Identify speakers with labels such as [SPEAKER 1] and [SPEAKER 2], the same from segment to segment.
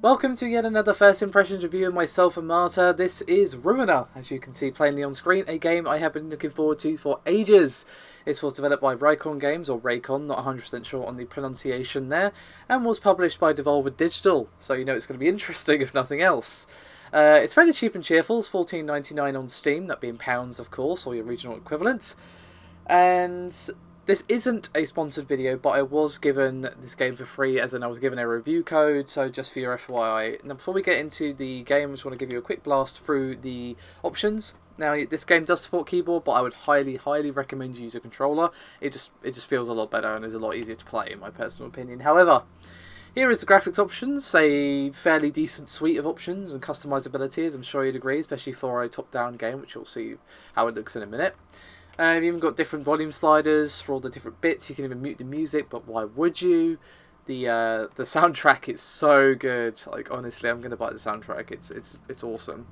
[SPEAKER 1] Welcome to yet another First Impressions review of myself, Amata. This is RUINER, as you can see plainly on screen, a game I have been looking forward to for ages. This was developed by Reikon Games, or Reikon, not 100% sure on the pronunciation there, and was published by Devolver Digital, so you know it's going to be interesting if nothing else. It's fairly cheap and cheerful, it's $14.99 on Steam, that being pounds of course, or your regional equivalent. And this isn't a sponsored video, but I was given this game for free, as in I was given a review code, so just for your FYI. Now before we get into the game, I just want to give you a quick blast through the options. Now this game does support keyboard, but I would highly recommend you use a controller. It just feels a lot better and is a lot easier to play in my personal opinion. However, here is the graphics options, a fairly decent suite of options and customizability, as I'm sure you'd agree, especially for a top-down game, which you'll see how it looks in a minute. You've even got different volume sliders for all the different bits. You can even mute the music, but why would you? The soundtrack is so good. Like honestly, I'm gonna buy the soundtrack. It's awesome.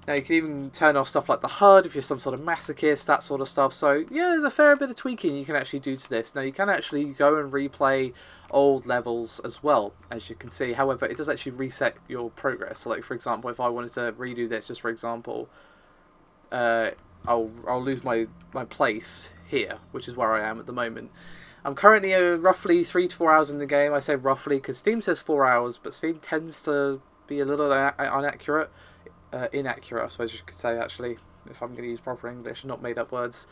[SPEAKER 1] Now you can even turn off stuff like the HUD if you're some sort of masochist, that sort of stuff. So yeah, there's a fair bit of tweaking you can actually do to this. Now you can actually go and replay old levels as well, as you can see. However, it does actually reset your progress. So like for example, if I wanted to redo this, just for example, I'll lose my place here, which is where I am at the moment. I'm currently roughly 3 to 4 hours in the game. I say roughly because Steam says 4 hours, but Steam tends to be a little inaccurate, I suppose you could say, actually, if I'm going to use proper English and not made up words.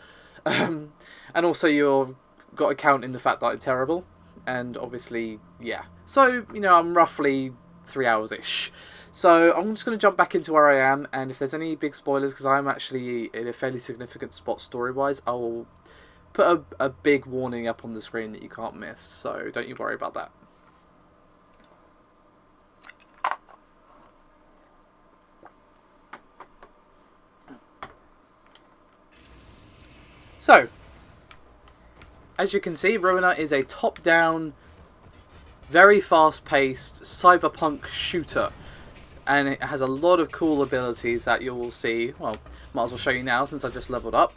[SPEAKER 1] And also you've got to count in the fact that I'm terrible, and obviously, yeah. So, you know, I'm roughly 3 hours-ish. So I'm just going to jump back into where I am, and if there's any big spoilers, because I'm actually in a fairly significant spot story-wise, I will put a big warning up on the screen that you can't miss, so don't you worry about that. So, as you can see, RUINER is a top-down, very fast-paced cyberpunk shooter. And it has a lot of cool abilities that you will see. Well, might as well show you now since I just leveled up.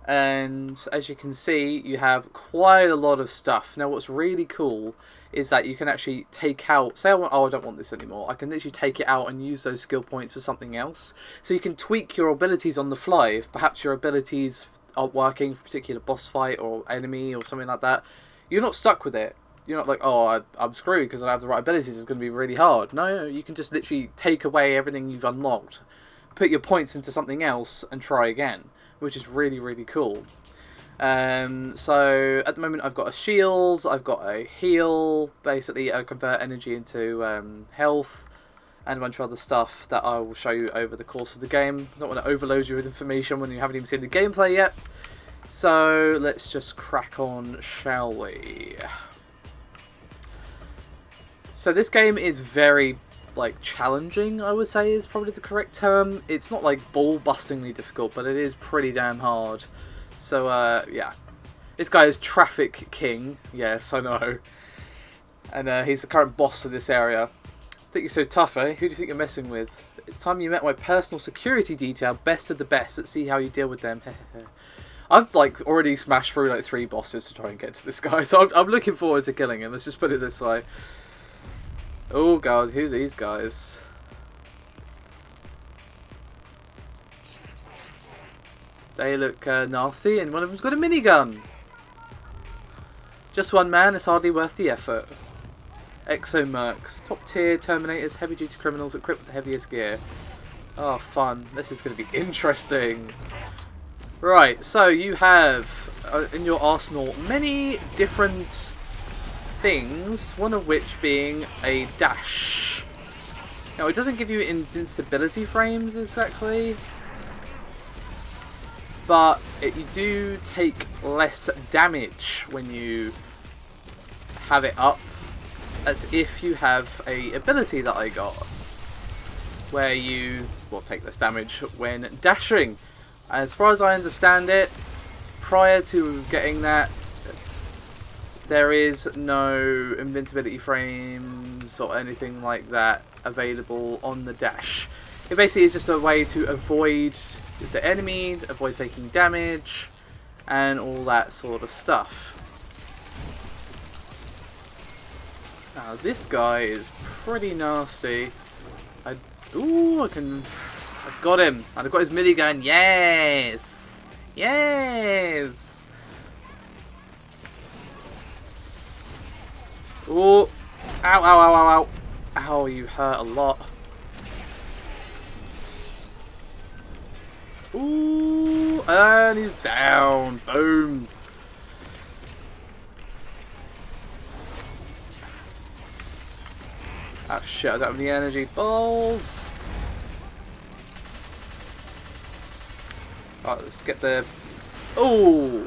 [SPEAKER 1] And as you can see, you have quite a lot of stuff. Now what's really cool is that you can actually take out, say I don't want this anymore, I can literally take it out and use those skill points for something else. So you can tweak your abilities on the fly. If perhaps your abilities aren't working for a particular boss fight or enemy or something like that, you're not stuck with it. You're not like, oh, I'm screwed because I don't have the right abilities, it's going to be really hard. No, you can just literally take away everything you've unlocked, put your points into something else, and try again, which is really cool. So, at the moment I've got a shield, I've got a heal, basically I convert energy into health, and a bunch of other stuff that I will show you over the course of the game. I don't want to overload you with information when you haven't even seen the gameplay yet. So, let's just crack on, shall we? So this game is very, like, challenging, I would say is probably the correct term. It's not, like, ball-bustingly difficult, but it is pretty damn hard. So, yeah. This guy is Traffic King. Yes, I know. And he's the current boss of this area. Think you're so tough, eh? Who do you think you're messing with? It's time you met my personal security detail, best of the best. Let's see how you deal with them. I've, like, already smashed through, like, 3 bosses to try and get to this guy, so I'm looking forward to killing him. Let's just put it this way. Oh god, who are these guys? They look nasty, and one of them's got a minigun. Just one man is hardly worth the effort. Exo-mercs, top tier Terminators, heavy duty criminals equipped with the heaviest gear. Oh fun, this is going to be interesting. Right, so you have in your arsenal many different things, one of which being a dash. Now it doesn't give you invincibility frames exactly, but you do take less damage when you have it up, as if you have a ability that I got, where you will take less damage when dashing. As far as I understand it, prior to getting that, there is no invincibility frames or anything like that available on the dash. It basically is just a way to avoid the enemy, avoid taking damage, and all that sort of stuff. Now this guy is pretty nasty. I got him. And I've got his minigun. Yes! Yes! Oh! Ow, ow, ow, ow, ow. Ow, you hurt a lot. Ooh! And he's down. Boom! Oh shit, I don't have the energy. Balls! Right, let's get the... Oh!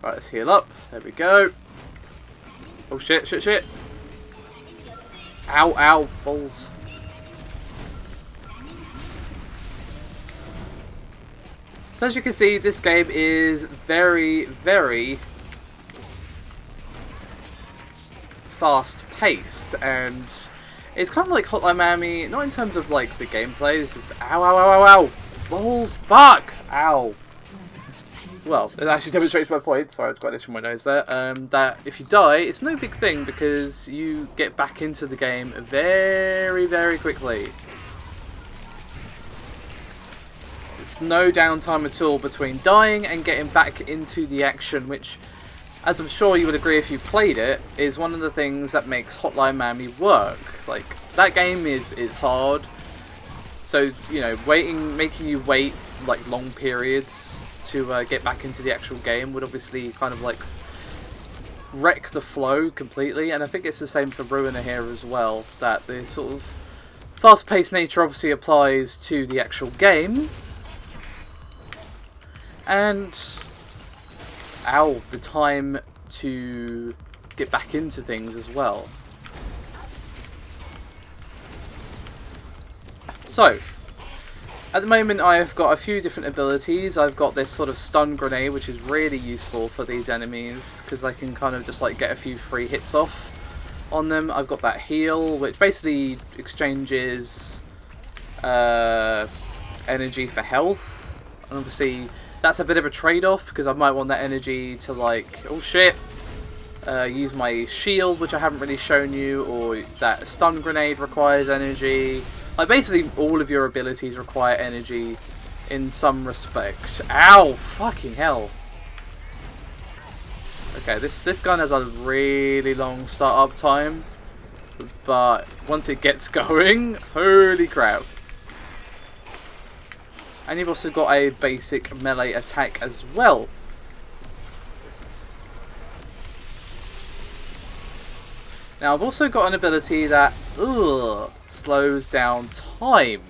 [SPEAKER 1] Right, let's heal up. There we go. Oh shit, shit, shit. Ow, ow, balls. So as you can see, this game is very, very fast-paced, and it's kind of like Hotline Miami, not in terms of like the gameplay. This is ow, ow, ow, ow, ow, balls, fuck, ow. Well, it actually demonstrates my point. Sorry, I've got an itch in my nose there. That if you die, it's no big thing because you get back into the game very, very quickly. There's no downtime at all between dying and getting back into the action, which, as I'm sure you would agree if you played it, is one of the things that makes Hotline Miami work. Like, that game is hard, so, you know, making you wait, like, long periods to get back into the actual game would obviously kind of, like, wreck the flow completely, and I think it's the same for RUINER here as well, that the sort of fast-paced nature obviously applies to the actual game, and ow, the time to get back into things as well. So, at the moment I've got a few different abilities. I've got this sort of stun grenade, which is really useful for these enemies because I can kind of just like get a few free hits off on them. I've got that heal, which basically exchanges energy for health, and obviously that's a bit of a trade-off because I might want that energy to, like, oh shit, use my shield, which I haven't really shown you, or that stun grenade requires energy. Like, basically all of your abilities require energy in some respect. Ow! Fucking hell. Okay, this gun has a really long start-up time, but once it gets going, holy crap. And you've also got a basic melee attack as well. Now I've also got an ability that slows down time,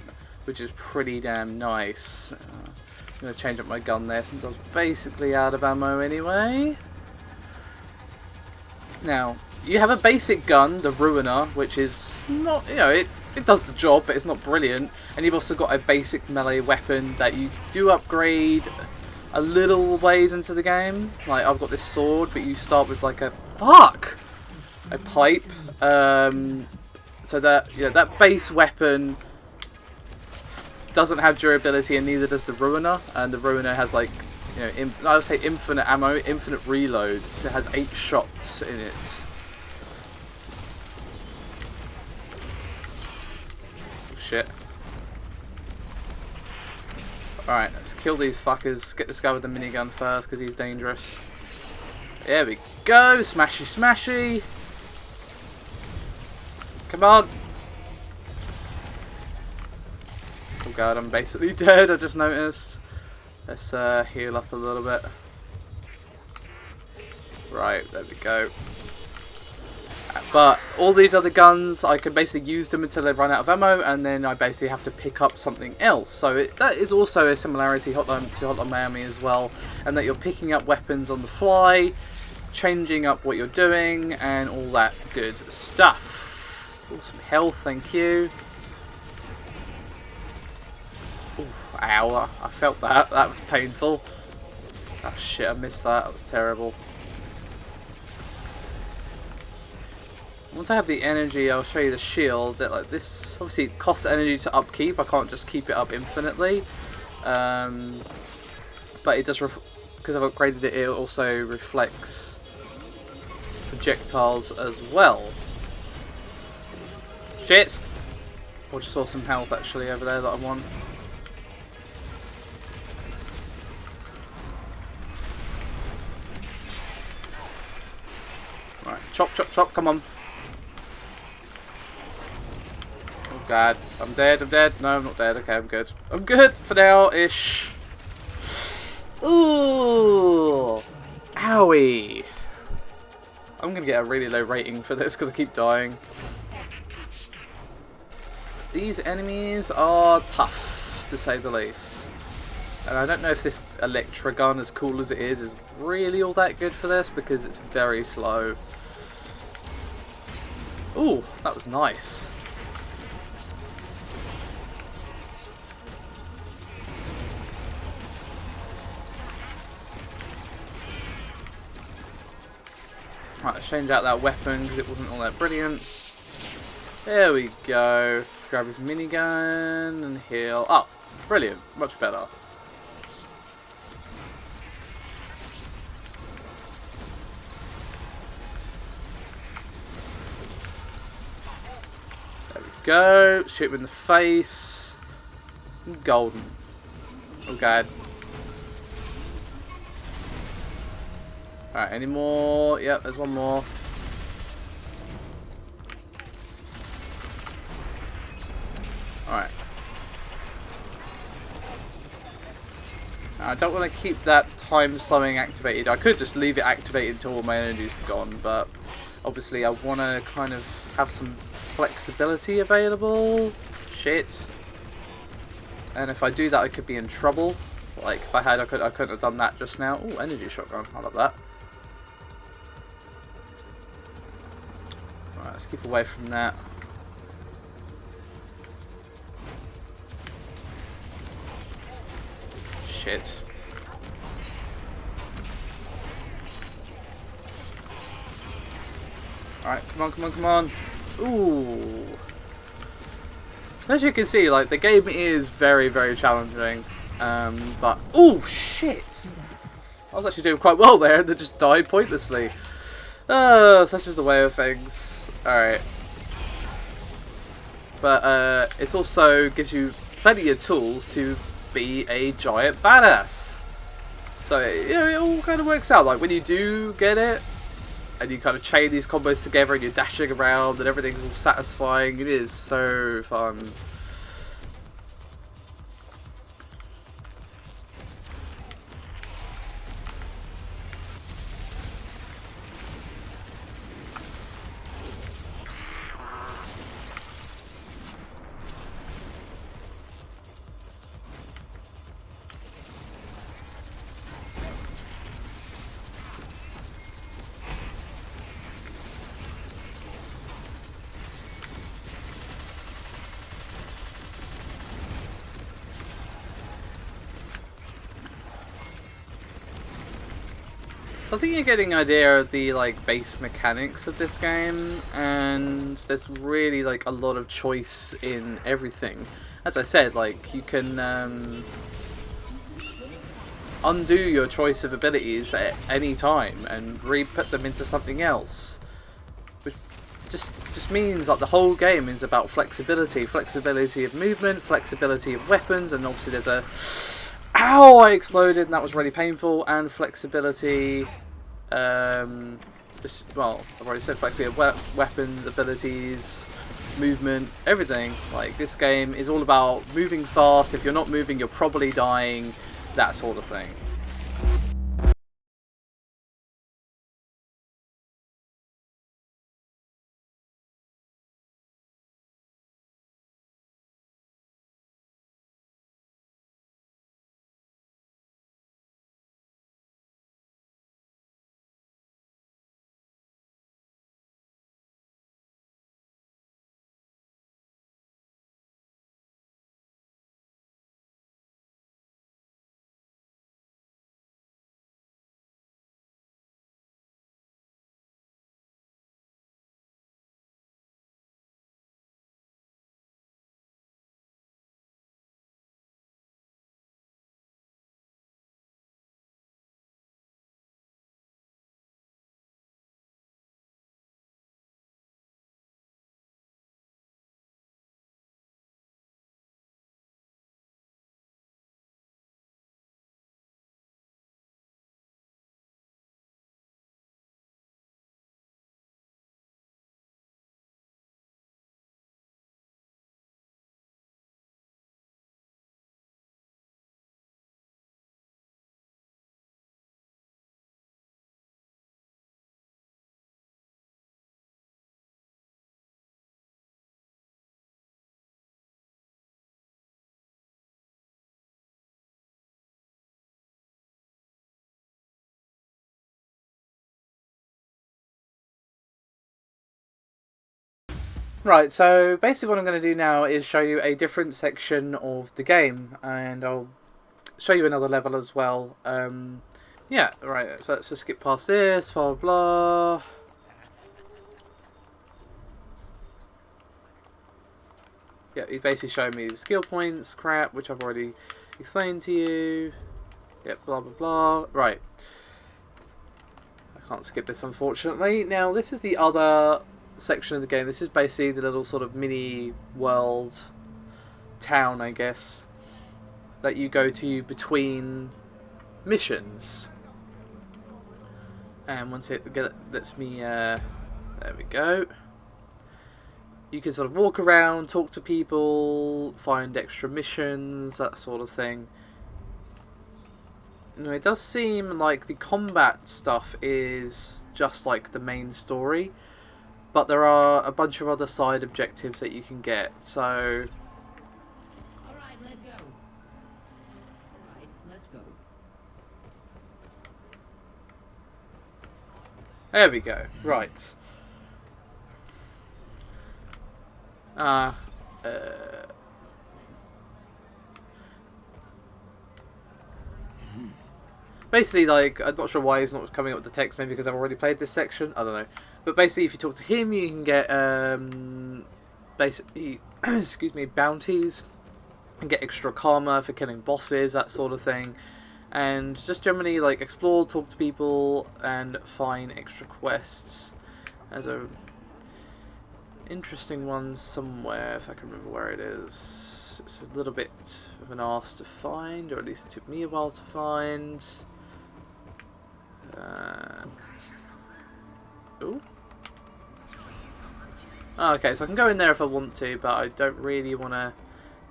[SPEAKER 1] which is pretty damn nice. I'm going to change up my gun there since I was basically out of ammo anyway. Now, you have a basic gun, the RUINER, which is not, you know, it does the job, but it's not brilliant. And you've also got a basic melee weapon that you do upgrade a little ways into the game. Like, I've got this sword, but you start with like a pipe. So that, you know, that base weapon doesn't have durability, and neither does the RUINER. And the RUINER has, like, you know, I would say infinite ammo, infinite reloads. It has 8 shots in it. Shit. Alright, let's kill these fuckers. Get this guy with the minigun first because he's dangerous. There we go. Smashy, smashy. Come on. Oh god, I'm basically dead. I just noticed. Let's heal up a little bit. Right, there we go. But all these other guns, I can basically use them until they run out of ammo, and then I basically have to pick up something else. So that is also a similarity to Hotline Miami as well, and that you're picking up weapons on the fly, changing up what you're doing, and all that good stuff. Oh, some health, thank you. Ooh, ow, I felt that. That was painful. Oh shit, I missed that. That was terrible. Once I have the energy, I'll show you the shield. That, like, this obviously costs energy to upkeep. I can't just keep it up infinitely. But it does, because I've upgraded it, it also reflects projectiles as well. Shit! I just saw some health actually over there that I want. Right, chop, chop, chop, come on. Oh god, I'm dead, I'm dead. No, I'm not dead, okay, I'm good. I'm good for now-ish. Ooh! Owie! I'm gonna get a really low rating for this because I keep dying. These enemies are tough, to say the least. And I don't know if this Electra gun, as cool as it is really all that good for this, because it's very slow. Ooh, that was nice. Right, let's change out that weapon because it wasn't all that brilliant. There we go. Let's grab his minigun and heal. Oh, brilliant. Much better. There we go. Shoot him in the face. Golden. Oh god. Alright, any more? Yep, there's one more. Alright. I don't want to keep that time slowing activated. I could just leave it activated until all my energy's gone, but obviously I want to kind of have some flexibility available. Shit. And if I do that, I could be in trouble. Like, if I had, I couldn't have done that just now. Oh, energy shotgun. I love that. Right, let's keep away from that. Shit. Alright, come on, come on, come on. Ooh. As you can see, like, the game is very, very challenging. But, ooh, shit. I was actually doing quite well there and then just died pointlessly. Such is the way of things. Alright. But, it also gives you plenty of tools to be a giant badass. So, you know, it all kind of works out. Like, when you do get it, and you kind of chain these combos together and you're dashing around and everything's all satisfying, it is so fun. So I think you're getting an idea of the like base mechanics of this game, and there's really like a lot of choice in everything. As I said, like you can undo your choice of abilities at any time and re-put them into something else, which just means like the whole game is about flexibility, flexibility of movement, flexibility of weapons, and obviously there's a ow, I exploded and that was really painful, and flexibility, just, well, I've already said flexibility of weapons, abilities, movement, everything. Like, this game is all about moving fast. If you're not moving, you're probably dying, that sort of thing. Right, so basically what I'm going to do now is show you a different section of the game, and I'll show you another level as well. Yeah, right, so let's just skip past this, blah blah blah. Yeah, he's basically showing me the skill points, crap, which I've already explained to you. Yep, blah blah blah. Right. I can't skip this, unfortunately. Now, this is the other section of the game. This is basically the little sort of mini world town, I guess, that you go to between missions. And once it lets me, there we go. You can sort of walk around, talk to people, find extra missions, that sort of thing. You know, it does seem like the combat stuff is just like the main story, but there are a bunch of other side objectives that you can get, so...
[SPEAKER 2] Alright, let's go. Alright, let's go.
[SPEAKER 1] There we go, right. Basically, like, I'm not sure why he's not coming up with the text, maybe because I've already played this section, I don't know. But basically, if you talk to him, you can get, basically, excuse me, bounties, and get extra karma for killing bosses, that sort of thing. And just generally, like, explore, talk to people, and find extra quests. There's a interesting one somewhere, if I can remember where it is. It's a little bit of an arse to find, or at least it took me a while to find. Ooh. Oh, okay, so I can go in there if I want to, but I don't really want to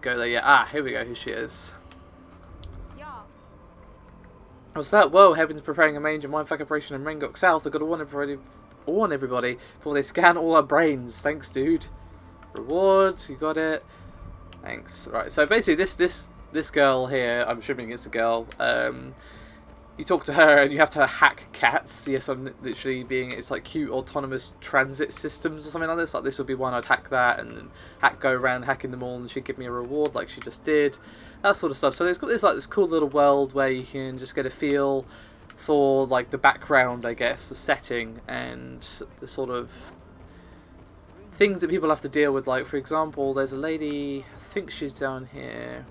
[SPEAKER 1] go there yet. Ah, here we go, here she is. What's that? Whoa, Heaven's preparing a major mindfuck operation in Rengok South. I've got to warn everybody before they scan all our brains. Thanks, dude. Reward, you got it. Thanks. Right, so basically this girl here, I'm assuming it's a girl, you talk to her and you have to hack cats. Yes, I'm literally being, it's like cute autonomous transit systems or something like this. Like this would be one, I'd hack that and then go around hacking them all and she'd give me a reward like she just did. That sort of stuff. So it's got this cool little world where you can just get a feel for like the background, I guess, the setting and the sort of things that people have to deal with. Like, for example, there's a lady, I think she's down here.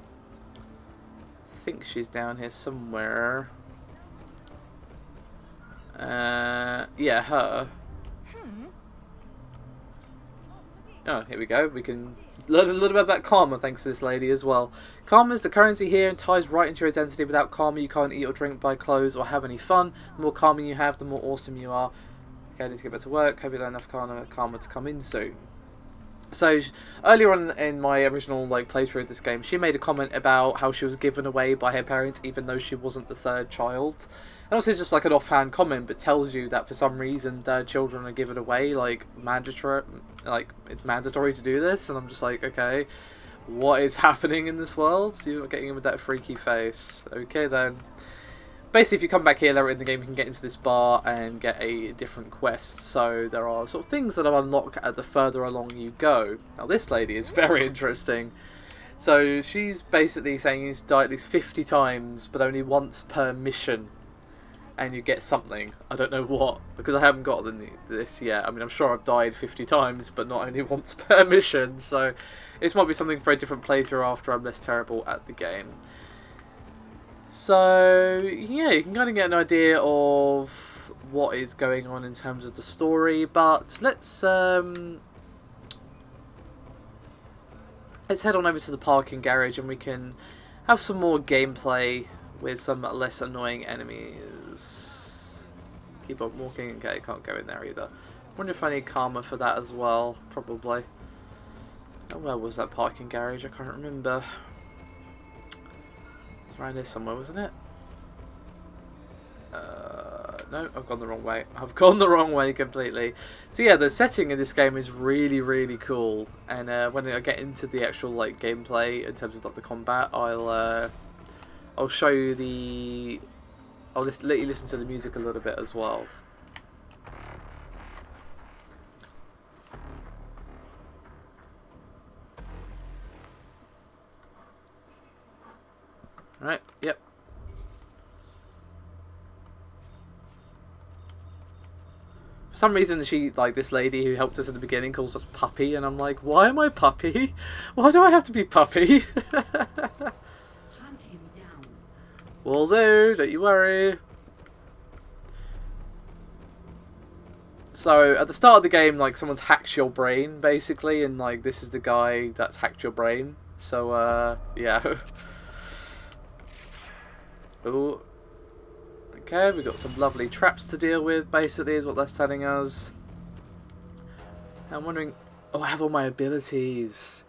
[SPEAKER 1] I think she's down here somewhere. Yeah, her. Oh, here we go. We can learn a little bit about karma thanks to this lady as well. Karma is the currency here and ties right into your identity. Without karma, you can't eat or drink, buy clothes, or have any fun. The more karma you have, the more awesome you are. Okay, I need to get back to work. Hope you don't have enough karma to come in soon. So, earlier on in my original playthrough of this game, she made a comment about how she was given away by her parents even though she wasn't the third child. And obviously it's just like an offhand comment, but tells you that for some reason third children are given away, mandatory, it's mandatory to do this, and I'm just like, okay, what is happening in this world? So you're getting in with that freaky face. Okay then. Basically, if you come back here later in the game, you can get into this bar and get a different quest. So there are sort of things that are unlocked at the further along you go. Now this lady is very interesting. So she's basically saying he's died at least 50 times, but only once per mission. And you get something. I don't know what, because I haven't got this yet. I mean, I'm sure I've died 50 times, but not only once per mission. So this might be something for a different playthrough after I'm less terrible at the game. So, yeah, you can kind of get an idea of what is going on in terms of the story, but let's head on over to the parking garage and we can have some more gameplay with some less annoying enemies. Keep on walking. Okay, can't go in there either. Wonder if I need karma for that as well. Probably. Oh, where was that parking garage? I can't remember. It's around here somewhere, wasn't it? No, I've gone the wrong way. I've gone the wrong way completely. So yeah, the setting in this game is really, really cool. And when I get into the actual gameplay in terms of the combat, I'll show you the. I'll just let you listen to the music a little bit as well. Alright, yep. For some reason, she, like, this lady who helped us at the beginning calls us Puppy, and I'm like, why am I Puppy? Why do I have to be Puppy?
[SPEAKER 2] Hunt him down.
[SPEAKER 1] Will do, don't you worry. So, at the start of the game, like, someone's hacked your brain, basically, and, like, this is the guy that's hacked your brain. So, yeah. Ooh. Okay, we've got some lovely traps to deal with, basically, is what that's telling us. I'm wondering... Oh, I have all my abilities.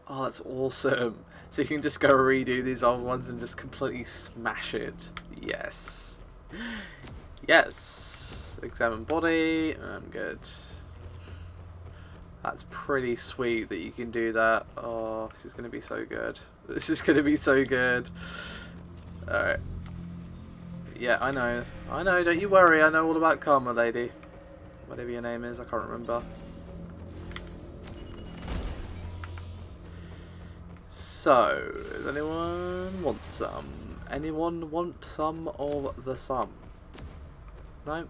[SPEAKER 1] Oh, that's awesome. So you can just go redo these old ones and just completely smash it. Yes. Yes. Examine body. I'm good. That's pretty sweet that you can do that. Oh, this is going to be so good. This is going to be so good. Alright. Yeah, I know. I know, don't you worry. I know all about karma, lady. Whatever your name is, I can't remember. So, does anyone want some? Anyone want some of the some? No?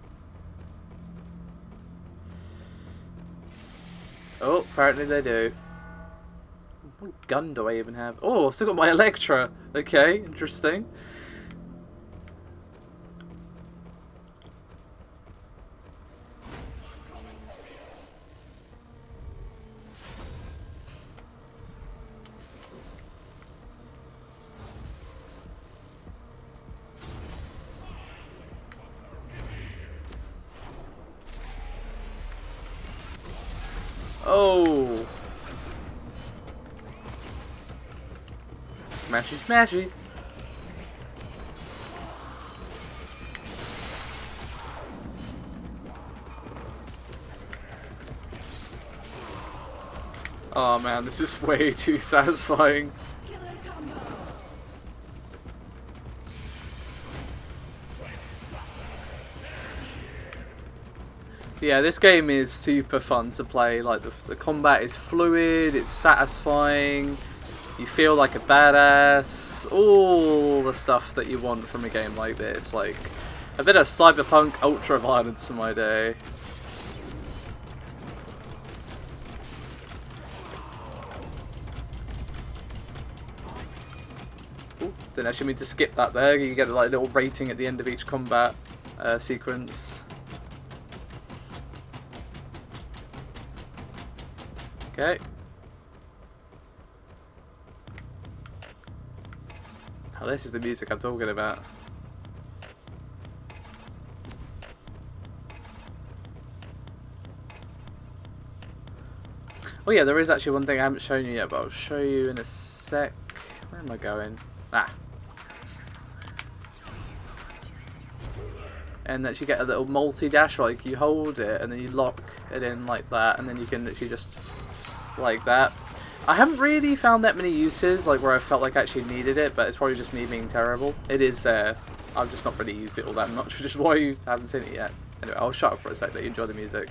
[SPEAKER 1] Oh, apparently they do. What gun do I even have? Oh, I've still got my Electra. Okay, interesting. Oh! Smashy smashy! Oh man, this is way too satisfying.
[SPEAKER 2] Killer combo.
[SPEAKER 1] Yeah, this game is super fun to play. Like, the combat is fluid, it's satisfying, you feel like a badass, all the stuff that you want from a game like this. Like, a bit of cyberpunk ultra violence in my day. Ooh, didn't actually mean to skip that there. You get like a little rating at the end of each combat sequence. Okay. Oh, this is the music I'm talking about. Oh yeah, there is actually one thing I haven't shown you yet, but I'll show you in a sec. Where am I going? Ah. And that you get a little multi-dash, like you hold it and then you lock it in like that, and then you can literally just like that. I haven't really found that many uses, like where I felt like I actually needed it, but it's probably just me being terrible. It is there. I've just not really used it all that much, which is why you haven't seen it yet. Anyway, I'll shut up for a sec, let you enjoy the music.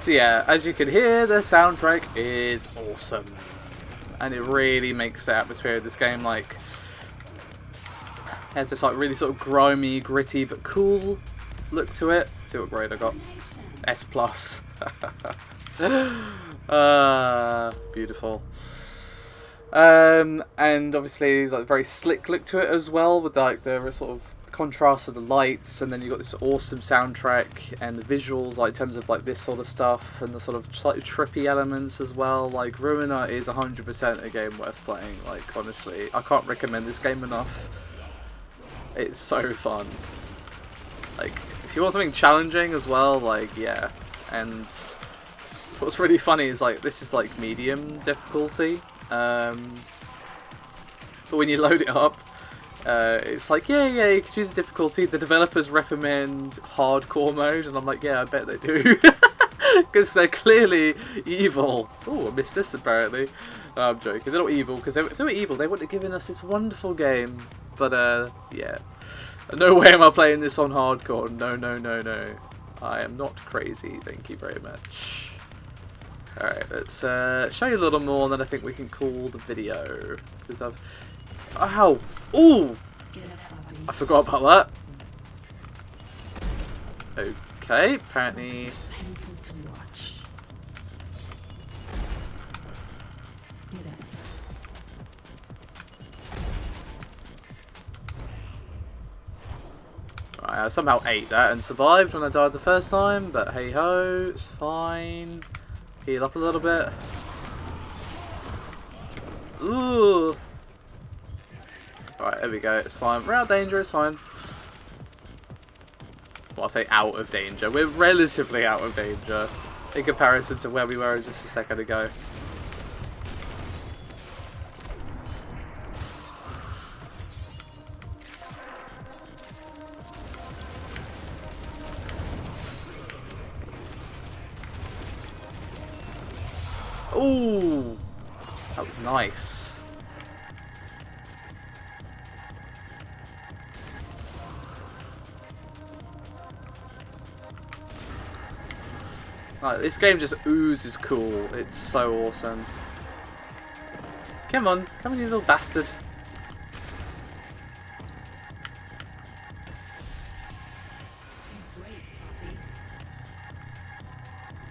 [SPEAKER 1] So yeah, as you can hear, the soundtrack is awesome. And it really makes the atmosphere of this game, like, has this like really sort of grimy, gritty, but cool look to it. Let's see what grade I got. S+. Beautiful. And obviously like very slick look to it as well, with like the sort of contrast of the lights, and then you've got this awesome soundtrack and the visuals, like in terms of like this sort of stuff and the sort of slightly trippy elements as well. Like, Ruiner is 100% a game worth playing. Like, honestly, I can't recommend this game enough. It's so fun. Like, if you want something challenging as well, like, yeah. And What's really funny is like this is like medium difficulty, but when you load it up, it's like yeah, you can choose the difficulty. The developers recommend hardcore mode, and I'm like, yeah, I bet they do, because they're clearly evil. Oh, I missed this apparently. No, I'm joking. They're not evil, because if they were evil, they wouldn't have given us this wonderful game. But yeah, no way am I playing this on hardcore. No, no, no, no. I am not crazy. Thank you very much. Alright, let's show you a little more, and then I think we can call the video. Because I've... Ow! Ooh! I forgot about that. Okay, apparently... I somehow ate that and survived when I died the first time, but hey ho, it's fine. Heal up a little bit. Ooh! Right, there we go, it's fine. We're out of danger, it's fine. Well, I say out of danger. We're relatively out of danger in comparison to where we were just a second ago. Ooh, that was nice. Right, this game just oozes cool. It's so awesome. Come on, you little bastard.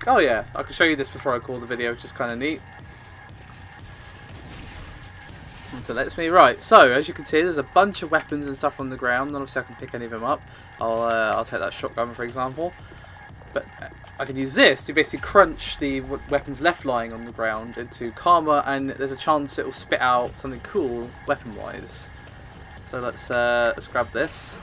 [SPEAKER 1] Oh yeah, I can show you this before I call the video, which is kind of neat. And so lets me, right, so as you can see there's a bunch of weapons and stuff on the ground, and obviously I can pick any of them up. I'll take that shotgun for example. But I can use this to basically crunch the weapons left lying on the ground into karma, and there's a chance it will spit out something cool weapon wise. So let's grab this.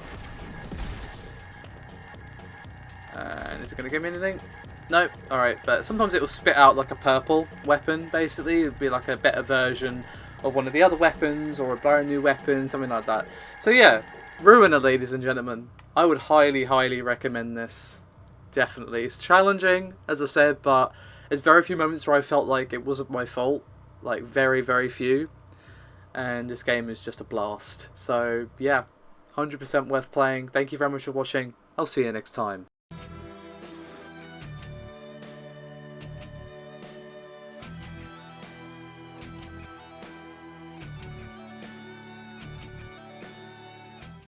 [SPEAKER 1] And is it going to give me anything? No, alright, but sometimes it will spit out like a purple weapon, basically. It would be like a better version of one of the other weapons, or a brand new weapon, something like that. So yeah, Ruiner, ladies and gentlemen. I would highly, highly recommend this. Definitely. It's challenging, as I said, but there's very few moments where I felt like it wasn't my fault. Like, very, very few. And this game is just a blast. So, yeah, 100% worth playing. Thank you very much for watching. I'll see you next time.